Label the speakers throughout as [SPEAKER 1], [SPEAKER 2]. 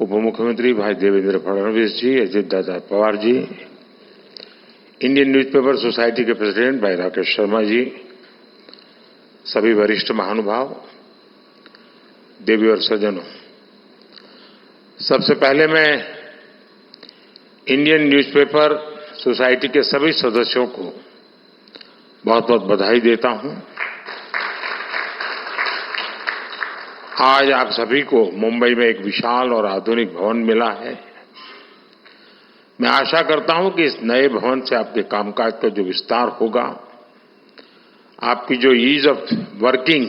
[SPEAKER 1] उप मुख्यमंत्री भाई देवेंद्र फडणवीस जी, Ajit Dada Pawar ji, Indian newspaper society के प्रेसिडेंट भाई राकेश शर्मा जी, सभी वरिष्ठ महानुभाव, देवी और सज्जनों, सबसे पहले मैं इंडियन न्यूज़पेपर सोसाइटी के सभी सदस्यों को बहुत बहुत बधाई देता हूं। आज आप सभी को मुंबई में एक विशाल और आधुनिक भवन मिला है। मैं आशा करता हूं कि इस नए भवन से आपके कामकाज का जो विस्तार होगा, आपकी जो ईज ऑफ वर्किंग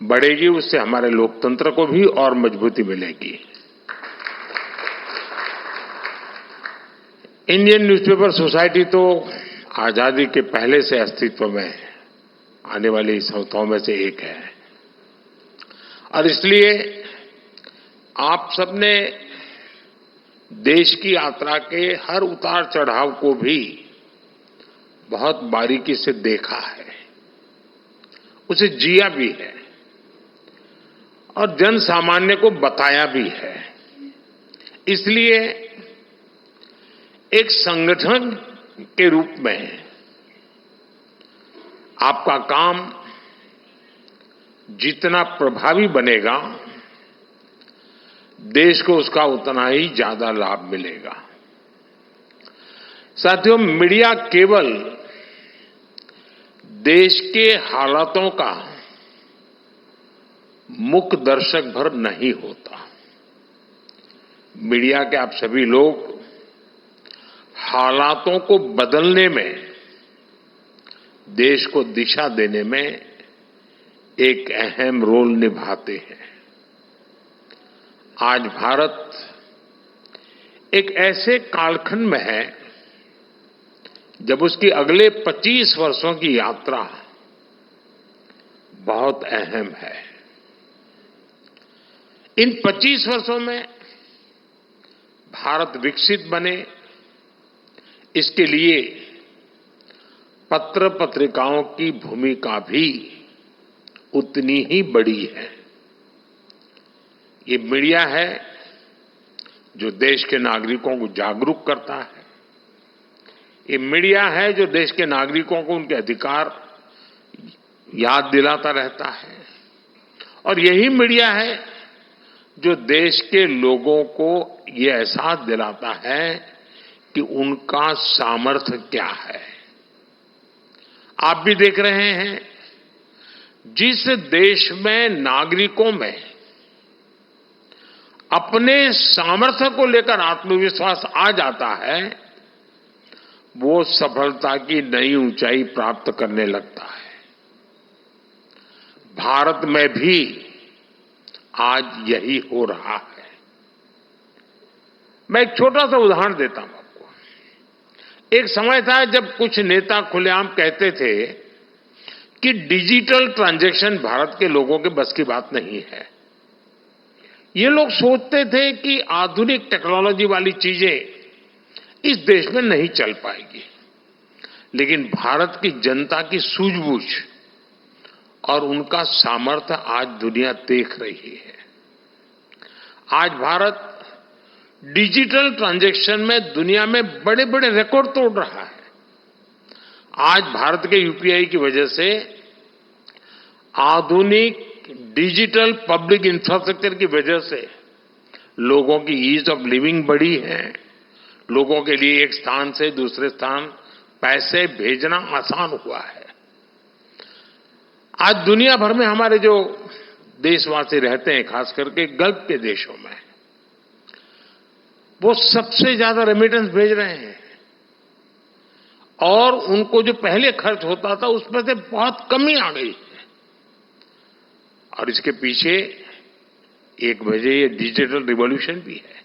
[SPEAKER 1] बढ़ेगी, उससे हमारे लोकतंत्र को भी और मजबूती मिलेगी। इंडियन न्यूज़पेपर सोसाइटी तो आजादी के पहले से अस्तित्व में आने वाली संस्थाओं में से एक है और इसलिए आप सबने देश की यात्रा के हर उतार चढ़ाव को भी बहुत बारीकी से देखा है, उसे जिया भी है और जन सामान्य को बताया भी है। इसलिए एक संगठन के रूप में आपका काम जितना प्रभावी बनेगा, देश को उसका उतना ही ज्यादा लाभ मिलेगा। साथियों, मीडिया केवल देश के हालातों का मुख्य दर्शक भर नहीं होता। मीडिया के आप सभी लोग हालातों को बदलने में, देश को दिशा देने में एक अहम रोल निभाते हैं। आज भारत एक ऐसे कालखंड में है जब उसकी अगले 25 वर्षों की यात्रा बहुत अहम है। इन 25 वर्षों में भारत विकसित बने, इसके लिए पत्र पत्रिकाओं की भूमिका भी उतनी ही बड़ी है। ये मीडिया है जो देश के नागरिकों को जागरूक करता है। ये मीडिया है जो देश के नागरिकों को उनके अधिकार याद दिलाता रहता है और यही मीडिया है जो देश के लोगों को ये एहसास दिलाता है कि उनका सामर्थ्य क्या है। आप भी देख रहे हैं, जिस देश में नागरिकों में अपने सामर्थ्य को लेकर आत्मविश्वास आ जाता है, वो सफलता की नई ऊंचाई प्राप्त करने लगता है। भारत में भी आज यही हो रहा है। मैं एक छोटा सा उदाहरण देता हूं आपको। एक समय था जब कुछ नेता खुलेआम कहते थे कि डिजिटल ट्रांजैक्शन भारत के लोगों के बस की बात नहीं है। ये लोग सोचते थे कि आधुनिक टेक्नोलॉजी वाली चीजें इस देश में नहीं चल पाएगी, लेकिन भारत की जनता की सूझबूझ और उनका सामर्थ्य आज दुनिया देख रही है। आज भारत डिजिटल ट्रांजैक्शन में दुनिया में बड़े बड़े रिकॉर्ड तोड़ रहा है। आज भारत के यूपीआई की वजह से आधुनिक डिजिटल पब्लिक इंफ्रास्ट्रक्चर की वजह से लोगों की ईज ऑफ लिविंग बढ़ी है। लोगों के लिए एक स्थान से दूसरे स्थान पैसे भेजना आसान हुआ है। आज दुनिया भर में हमारे जो देशवासी रहते हैं, खास करके गल्फ के देशों में, वो सबसे ज्यादा रेमिटेंस भेज रहे हैं और उनको जो पहले खर्च होता था उसमें से बहुत कमी आ गई है। और इसके पीछे एक वजह ये डिजिटल रिवॉल्यूशन भी है।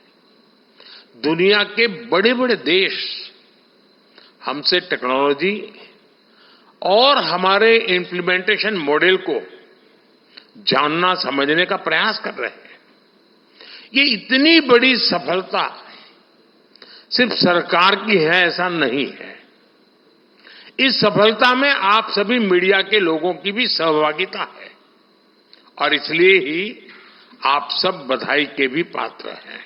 [SPEAKER 1] दुनिया के बड़े बड़े देश हमसे टेक्नोलॉजी और हमारे इम्प्लीमेंटेशन मॉडल को जानना समझने का प्रयास कर रहे हैं। ये इतनी बड़ी सफलता सिर्फ सरकार की है ऐसा नहीं है। इस सफलता में आप सभी मीडिया के लोगों की भी सहभागिता है और इसलिए ही आप सब बधाई के भी पात्र हैं।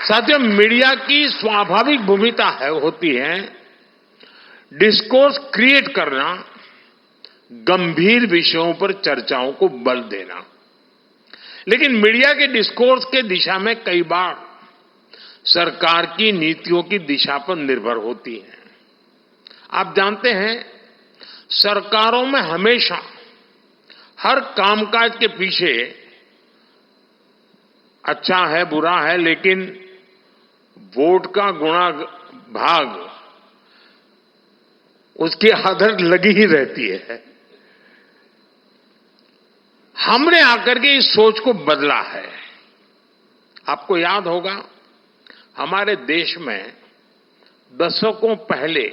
[SPEAKER 1] साथियों, मीडिया की स्वाभाविक भूमिका होती है डिस्कोर्स क्रिएट करना, गंभीर विषयों पर चर्चाओं को बल देना। लेकिन मीडिया के डिस्कोर्स के दिशा में कई बार सरकार की नीतियों की दिशा पर निर्भर होती है। आप जानते हैं, सरकारों में हमेशा हर कामकाज के पीछे अच्छा है बुरा है, लेकिन वोट का गुणा भाग उसकी आदत लगी ही रहती है। हमने आकर के इस सोच को बदला है। आपको याद होगा, हमारे देश में दशकों पहले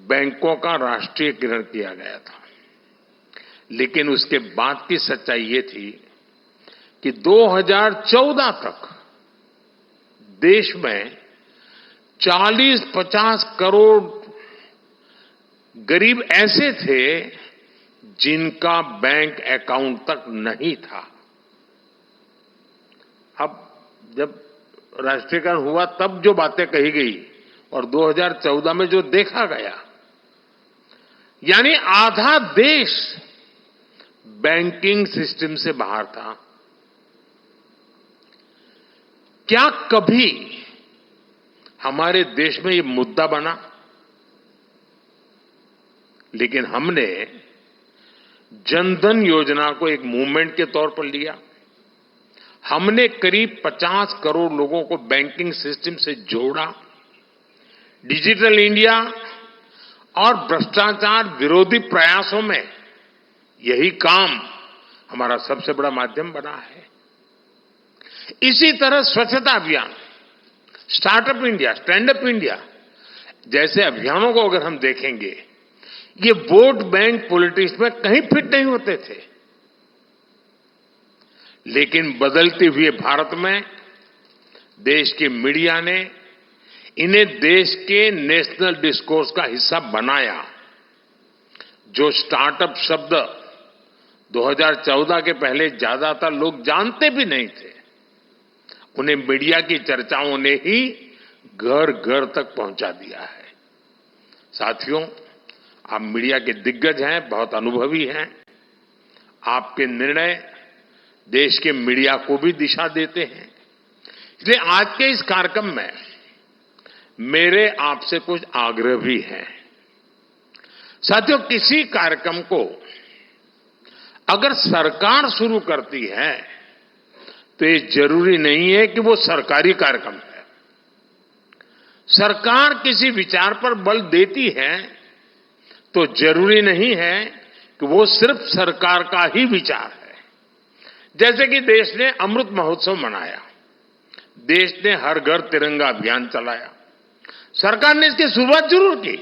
[SPEAKER 1] बैंकों का राष्ट्रीयकरण किया गया था, लेकिन उसके बाद की सच्चाई ये थी कि 2014 तक देश में 40-50 करोड़ गरीब ऐसे थे जिनका बैंक अकाउंट तक नहीं था। अब जब राष्ट्रीयकरण हुआ तब जो बातें कही गई और 2014 में जो देखा गया, यानी आधा देश बैंकिंग सिस्टम से बाहर था। क्या कभी हमारे देश में ये मुद्दा बना? लेकिन हमने जनधन योजना को एक मूवमेंट के तौर पर लिया। हमने करीब 50 करोड़ लोगों को बैंकिंग सिस्टम से जोड़ा। डिजिटल इंडिया और भ्रष्टाचार विरोधी प्रयासों में यही काम हमारा सबसे बड़ा माध्यम बना है। इसी तरह स्वच्छता अभियान, startup India, stand up India जैसे अभियानों को अगर हम देखेंगे, ये वोट बैंक पॉलिटिक्स में कहीं फिट नहीं होते थे। लेकिन बदलते हुए भारत में देश की मीडिया ने इन्हें देश के नेशनल डिस्कोर्स का हिस्सा बनाया। जो स्टार्टअप शब्द 2014 के पहले ज्यादातर लोग जानते भी नहीं थे, उन्हें मीडिया की चर्चाओं ने ही घर घर तक पहुंचा दिया है। साथियों, आप मीडिया के दिग्गज हैं, बहुत अनुभवी हैं। आपके निर्णय देश के मीडिया को भी दिशा देते हैं। इसलिए आज के इस कार्यक्रम में मेरे आपसे कुछ आग्रह भी हैं। साथियों, किसी कार्यक्रम को अगर सरकार शुरू करती है तो ये जरूरी नहीं है कि वो सरकारी कार्यक्रम है। सरकार किसी विचार पर बल देती है तो जरूरी नहीं है कि वो सिर्फ सरकार का ही विचार है। जैसे कि देश ने अमृत महोत्सव मनाया, देश ने हर घर तिरंगा अभियान चलाया। सरकार ने इसकी शुरुआत जरूर की,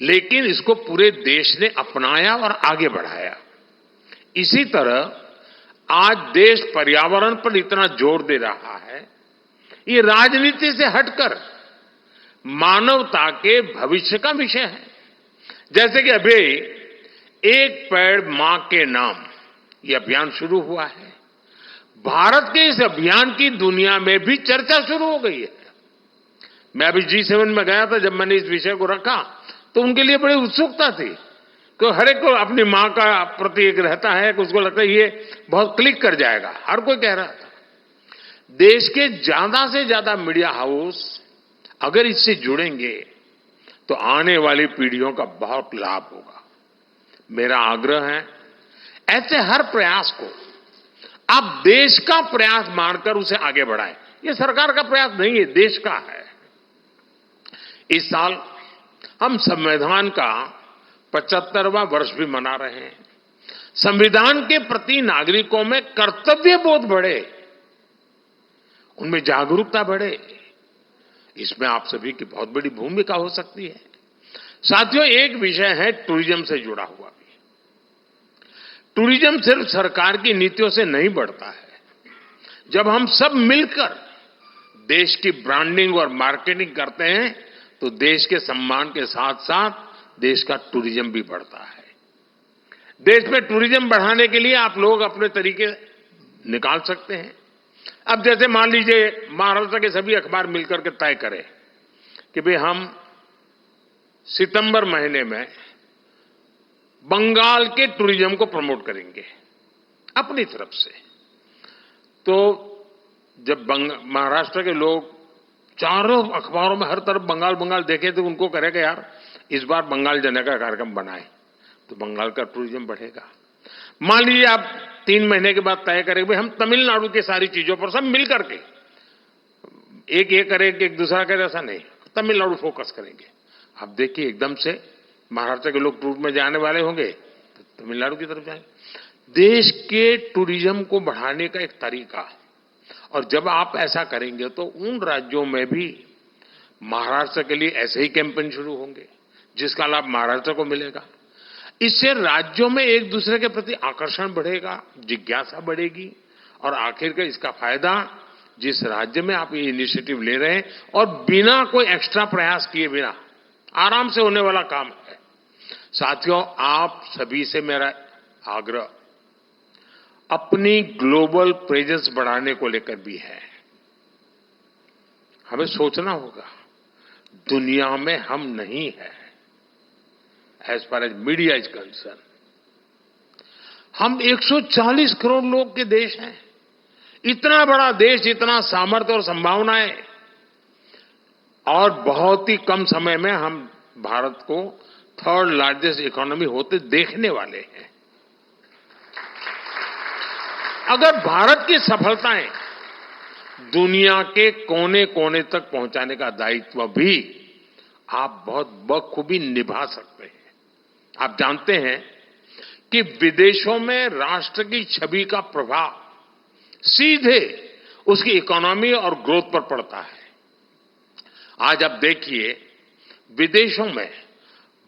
[SPEAKER 1] लेकिन इसको पूरे देश ने अपनाया और आगे बढ़ाया। इसी तरह आज देश पर्यावरण पर इतना जोर दे रहा है, ये राजनीति से हटकर मानवता के भविष्य का विषय है। जैसे कि अभी एक पेड़ मां के नाम ये अभियान शुरू हुआ है। भारत के इस अभियान की दुनिया में भी चर्चा शुरू हो गई है। मैं अभी G7 में गया था, जब मैंने इस विषय को रखा तो उनके लिए बड़ी उत्सुकता थी, तो हर एक को अपनी मां का प्रति एक रहता है कि उसको लगता है ये बहुत क्लिक कर जाएगा। हर कोई कह रहा था। देश के ज्यादा से ज्यादा मीडिया हाउस अगर इससे जुड़ेंगे तो आने वाली पीढ़ियों का बहुत लाभ होगा। मेरा आग्रह है, ऐसे हर प्रयास को आप देश का प्रयास मानकर उसे आगे बढ़ाएं। ये सरकार का प्रयास नहीं है, देश का है। इस साल हम संविधान का 75वां वर्ष भी मना रहे हैं। संविधान के प्रति नागरिकों में कर्तव्य बोध बढ़े, उनमें जागरूकता बढ़े, इसमें आप सभी की बहुत बड़ी भूमिका हो सकती है। साथियों, एक विषय है टूरिज्म से जुड़ा हुआ भी। टूरिज्म सिर्फ सरकार की नीतियों से नहीं बढ़ता है। जब हम सब मिलकर देश की ब्रांडिंग और मार्केटिंग करते हैं तो देश के सम्मान के साथ साथ देश का टूरिज्म भी बढ़ता है। देश में टूरिज्म बढ़ाने के लिए आप लोग अपने तरीके निकाल सकते हैं। अब जैसे मान लीजिए महाराष्ट्र के सभी अखबार मिलकर के तय करें कि भाई हम सितंबर महीने में बंगाल के टूरिज्म को प्रमोट करेंगे अपनी तरफ से। तो जब महाराष्ट्र के लोग चारों अखबारों में हर तरफ बंगाल बंगाल देखे तो उनको करेगा यार इस बार बंगाल जाने का कार्यक्रम बनाए तो बंगाल का टूरिज्म बढ़ेगा। मान लीजिए आप 3 महीने के बाद तय करें भाई हम तमिलनाडु की सारी चीजों पर सब मिल करके एक ये करें कि एक दूसरा करे, ऐसा नहीं, तमिलनाडु फोकस करेंगे। आप देखिए एकदम से महाराष्ट्र के लोग टूर में जाने वाले होंगे तो तमिलनाडु की तरफ जाएंगे। देश के टूरिज्म को बढ़ाने का एक तरीका, और जब आप ऐसा करेंगे तो उन राज्यों में भी महाराष्ट्र के लिए ऐसे ही कैंपेन शुरू होंगे जिसका लाभ महाराष्ट्र को मिलेगा। इससे राज्यों में एक दूसरे के प्रति आकर्षण बढ़ेगा, जिज्ञासा बढ़ेगी, और आखिर का इसका फायदा जिस राज्य में आप ये इनिशिएटिव ले रहे हैं और बिना कोई एक्स्ट्रा प्रयास किए बिना आराम से होने वाला काम है। साथियों, आप सभी से मेरा आग्रह अपनी ग्लोबल प्रेजेंस बढ़ाने को लेकर भी है। हमें सोचना होगा दुनिया में हम नहीं है as far as media is concerned. हम 140 करोड़ लोग के देश हैं। इतना बड़ा देश, इतना सामर्थ्य और संभावनाएं, और बहुत ही कम समय में हम भारत को 3rd लार्जेस्ट इकोनॉमी होते देखने वाले हैं। अगर भारत की सफलताएं दुनिया के कोने कोने तक पहुंचाने का दायित्व भी आप बहुत बखूबी निभा सकते हैं। आप जानते हैं कि विदेशों में राष्ट्र की छवि का प्रभाव सीधे उसकी इकोनॉमी और ग्रोथ पर पड़ता है। आज आप देखिए विदेशों में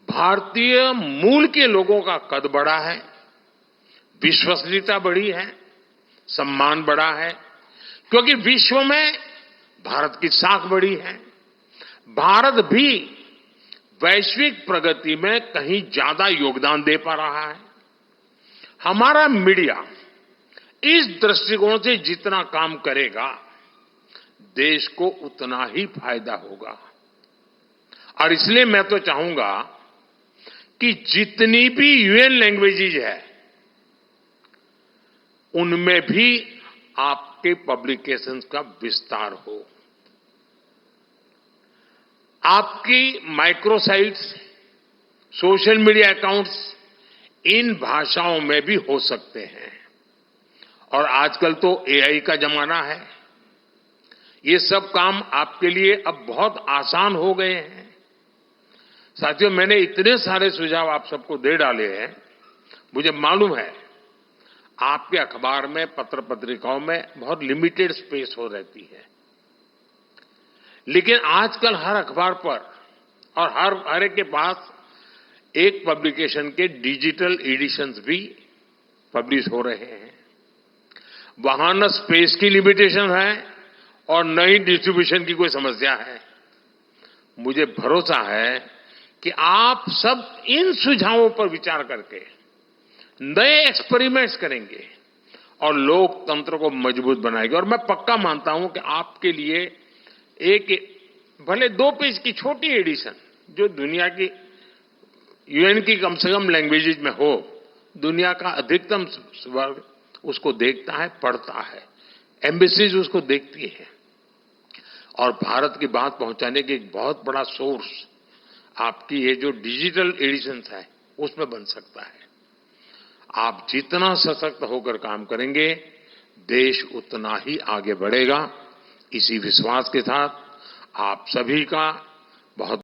[SPEAKER 1] भारतीय मूल के लोगों का कद बढ़ा है, विश्वसनीयता बढ़ी है, सम्मान बढ़ा है, क्योंकि विश्व में भारत की साख बढ़ी है। भारत भी वैश्विक प्रगति में कहीं ज्यादा योगदान दे पा रहा है। हमारा मीडिया इस दृष्टिकोण से जितना काम करेगा देश को उतना ही फायदा होगा। और इसलिए मैं तो चाहूंगा कि जितनी भी यूएन लैंग्वेजेज है उनमें भी आपके पब्लिकेशंस का विस्तार हो। आपकी microsites, social media accounts in भाषाओं में भी हो सकते हैं। और आजकल तो एआई का जमाना है, ये सब काम आपके लिए अब बहुत आसान हो गए हैं। साथियों, मैंने इतने सारे सुझाव आप सबको दे डाले हैं। मुझे मालूम है आपके अखबार में, पत्र पत्रिकाओं में बहुत लिमिटेड स्पेस हो रहती है, लेकिन आजकल हर अखबार पर और हर एक के पास एक पब्लिकेशन के डिजिटल एडिशंस भी पब्लिश हो रहे हैं। वहां न स्पेस की लिमिटेशन है और न ही डिस्ट्रीब्यूशन की कोई समस्या है। मुझे भरोसा है कि आप सब इन सुझावों पर विचार करके नए एक्सपेरिमेंट्स करेंगे और लोकतंत्र को मजबूत बनाएंगे। और मैं पक्का मानता हूं कि आपके लिए एक भले 2 पेज की छोटी एडिशन जो दुनिया की यूएन की कम से कम लैंग्वेजेज में हो, दुनिया का अधिकतम वर्ग उसको देखता है, पढ़ता है, एम्बेसीज उसको देखती है, और भारत की बात पहुंचाने की एक बहुत बड़ा सोर्स आपकी ये जो डिजिटल एडिशंस है उसमें बन सकता है। आप जितना सशक्त होकर काम करेंगे देश उतना ही आगे बढ़ेगा। इसी विश्वास के साथ आप सभी का बहुत